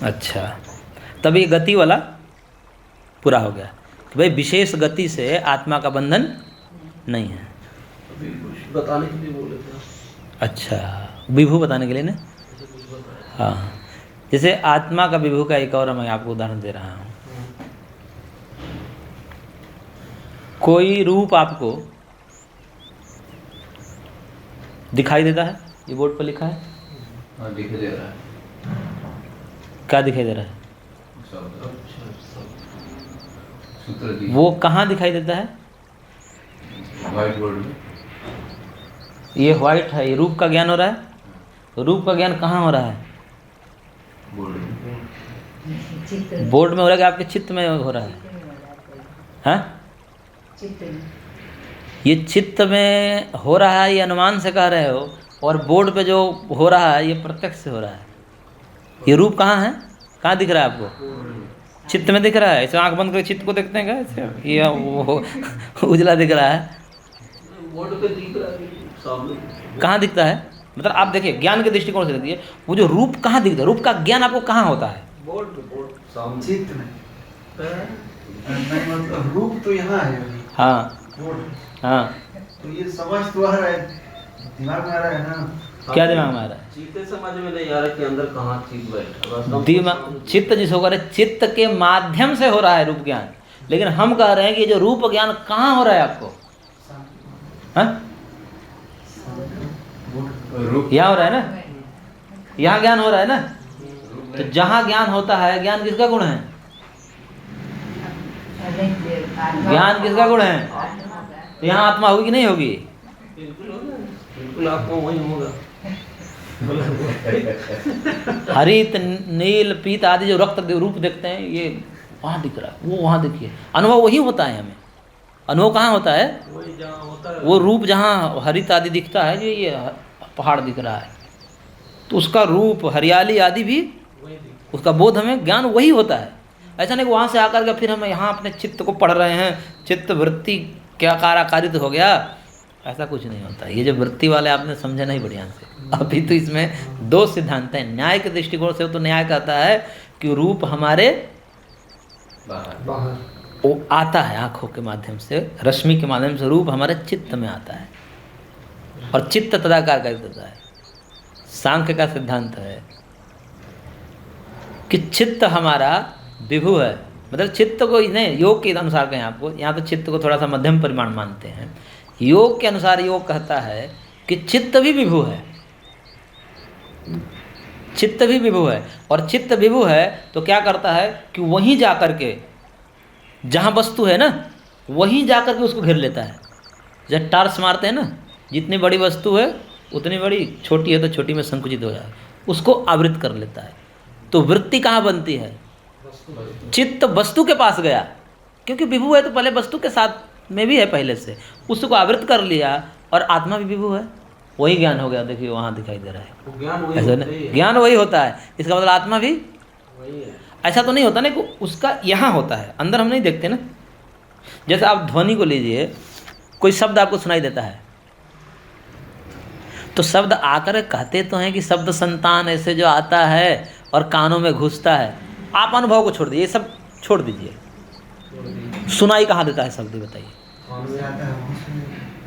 अच्छा, तब ये गति वाला पूरा हो गया कि भाई विशेष गति से आत्मा का बंधन नहीं है। बताने के लिए बोले थे। अच्छा, विभू बताने के लिए ना। हाँ, जैसे आत्मा का विभू का एक और मैं आपको उदाहरण दे रहा हूँ। कोई रूप आपको दिखाई देता है, ये बोर्ड पर लिखा है। हाँ, दिखाई दे रहा है। क्या दिखाई दे रहा है? सूत्र वो कहाँ दिखाई देता है? व्हाइट बोर्ड में। ये व्हाइट है, ये रूप का ज्ञान हो रहा है। तो रूप का ज्ञान कहाँ हो रहा है? बोर्ड में। बोर्ड में हो रहा है कि आपके चित्त में हो रहा है? हाँ, ये चित्त में हो रहा है, ये अनुमान से कह रहे हो, और बोर्ड पे जो हो रहा है ये प्रत्यक्ष से हो रहा है। ये रूप कहाँ है? कहाँ दिख रहा है आपको? चित्त में दिख रहा है। ऐसे आंख बंद करके चित्त को देखते हैं क्या ऐसे? ये वो उजला दिख रहा है। बोर्ड पे दिख रहा है सामने। कहाँ दिखता है? मतलब आप देखिए ज्ञान के दृष्टिकोण से देखिए, वो जो रूप कहाँ दिखता है, रूप का ज्ञान आपको कहाँ होता है? बोर्ड सामने। चित्त में नहीं, मतलब रूप तो यहाँ है। हाँ हाँ, तो ये समझ तो आ रहा है, दिमाग में आ रहा है ना। क्या दिमाग में आ रहा है? चित्त समझ में नहीं आ रहा कि अंदर कहाँ चित्त बैठा। दिमाग चित्त जिस होकर चित्त के माध्यम से हो रहा है रूप ज्ञान, लेकिन हम कह रहे हैं कि जो रूप ज्ञान कहाँ हो रहा है आपको? हाँ, यहाँ हो रहा है ना, यहाँ ज्ञान हो रहा है ना। तो जहाँ ज्ञान होता है, ज्ञान किसका गुण है? ज्ञान किसका गुण है? तो यहाँ आत्मा होगी कि नहीं होगी? बिल्कुल आत्मा वही होगा। हरित नील पीत आदि जो रक्त रूप देखते हैं, ये वहाँ दिख रहा है, वो वहाँ दिखिए। अनुभव वही होता है हमें। अनुभव कहाँ होता है? वही जहाँ होता है वो रूप जहाँ हरित आदि दिखता है, जो ये पहाड़ दिख रहा है, तो उसका रूप हरियाली आदि भी, उसका बोध हमें ज्ञान वही होता है। ऐसा नहीं कि वहाँ से आकर के फिर हम यहाँ अपने चित्त को पढ़ रहे हैं, चित्त वृत्ति क्या काराकारित हो गया, ऐसा कुछ नहीं होता। ये जो वृत्ति वाले आपने समझा नहीं बढ़िया से। अभी तो इसमें दो सिद्धांत हैं। न्याय के दृष्टिकोण से तो न्याय कहता है कि रूप हमारे बाहर वो आता है आँखों के माध्यम से, रश्मि के माध्यम से रूप हमारे चित्त में आता है, और चित्त तदाकार कर देता है। सांख्य का सिद्धांत है कि चित्त हमारा विभु है, मतलब चित्त को नहीं, योग के अनुसार कहें आपको, यहाँ तो चित्त को थोड़ा सा मध्यम परिमाण मानते हैं। योग के अनुसार योग कहता है कि चित्त भी विभु है, चित्त भी विभु है। और चित्त विभु है तो क्या करता है कि वहीं जा कर के, जहाँ वस्तु है ना, वहीं जा कर के उसको घेर लेता है। जब टार्च मारते हैं ना, जितनी बड़ी वस्तु है उतनी बड़ी, छोटी है तो छोटी में संकुचित हो जाए, उसको आवृत कर लेता है। तो वृत्ति कहाँ बनती है? चित्त वस्तु के पास गया, क्योंकि विभु है तो पहले वस्तु के साथ में भी है पहले से, उसको आवृत कर लिया, और आत्मा भी विभु है, वही ज्ञान हो गया। देखिए वहाँ दिखाई दे रहा है, ज्ञान वही ऐसा नहीं, ज्ञान वही होता है, इसका मतलब आत्मा भी वही है। ऐसा तो नहीं होता ना कि उसका यहाँ होता है, अंदर हम नहीं देखते ना। जैसे आप ध्वनि को लीजिए, कोई शब्द आपको सुनाई देता है, तो शब्द आकर कहते तो हैं कि शब्द संतान ऐसे जो आता है और कानों में घुसता है। आप अनुभव को छोड़ दीजिए, ये सब छोड़ दीजिए, सुनाई कहाँ देता है शब्द, बताइए। कान में आता है,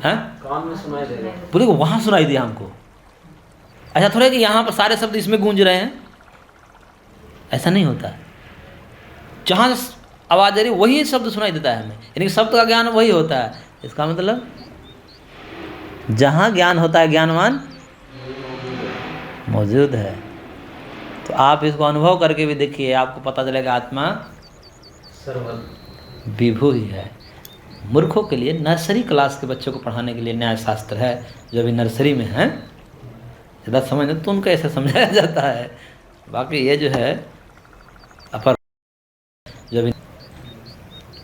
हैं? कान में सुनाई देगा। बोले वहाँ सुनाई दिया हमको, ऐसा थोड़ा कि यहाँ पर सारे शब्द इसमें गूंज रहे हैं, ऐसा नहीं होता। जहाँ आवाज़ आ रही वही शब्द सुनाई देता है हमें, यानी कि शब्द का ज्ञान वही होता है। इसका मतलब जहाँ ज्ञान होता है ज्ञानवान मौजूद है। तो आप इसको अनुभव करके भी देखिए, आपको पता चलेगा आत्मा सर्वत्र विभु ही है। मूर्खों के लिए, नर्सरी क्लास के बच्चों को पढ़ाने के लिए न्याय शास्त्र है, जो अभी नर्सरी में है, ज़्यादा समझ तो उनको ऐसे समझाया जाता है। बाकी ये जो है अपर, जो अभी